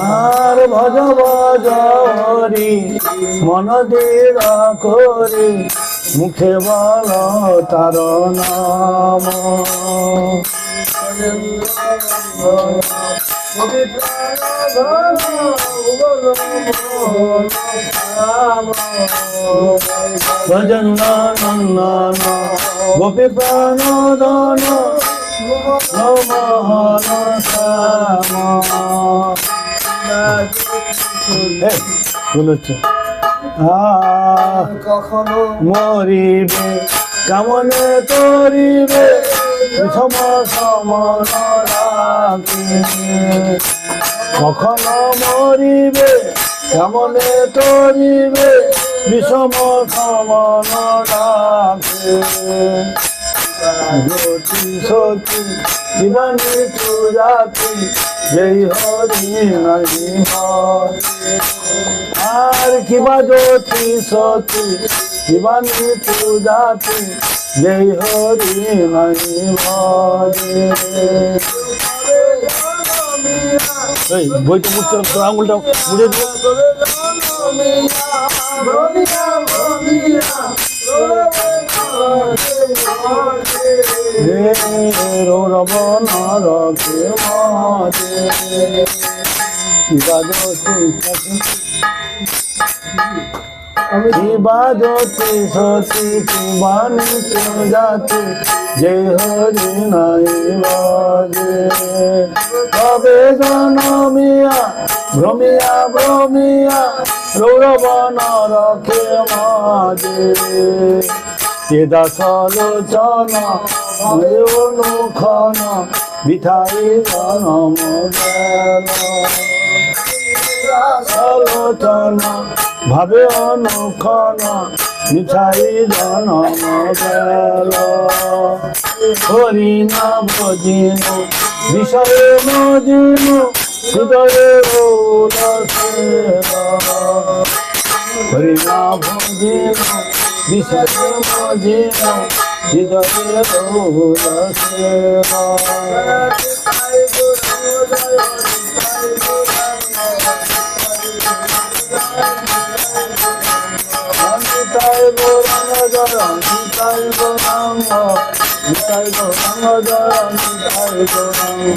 আর ভজ ভজ হরি মন দৃঢ় করি মুখে বল তার নাম। ভজন নন্দন গোপী প্রাণ ধন মোহন শ্যাম। কখনো মরিবে কামনে তরিবে বিষম সমন রাখিবে। কখনো মরিবে কামনে তরিবে বিষম সমন রাখিবে। জ্যোতি সতী জীবনী তুজাতি জয় হরি নাহি হরে। আর কিবা জ্যোতি সতী জীবনী তুজাতি জয় হরি নাহি হরে। বইটা বুঝতে তোর আঙুলটা মুড়ে দিয়ে রৌরব নরকে মরে। কিবা জ্যোতি সতী কিবানি জাতি জয় হরি নাই বাজে। তবে জনমিয়া ভ্রমিয়া ভ্রমিয়া রৌরব নরকে মাঝে। কে দাসলোচন অনুখন বিঠাই জনম গেল। দাসলোচন ভাবে অনুখন মিঠাই জনম গেল। হরি না ভজিন বিষয়ে মজিন হৃদয়ে হরি না ভজিন বিষয়ে মজিন হৃদয়ে নিতাই গৌরাঙ্গ জয় নিতাই গৌরাঙ্গ নিতাই গৌরাঙ্গ জয় নিতাই গৌরাঙ্গ।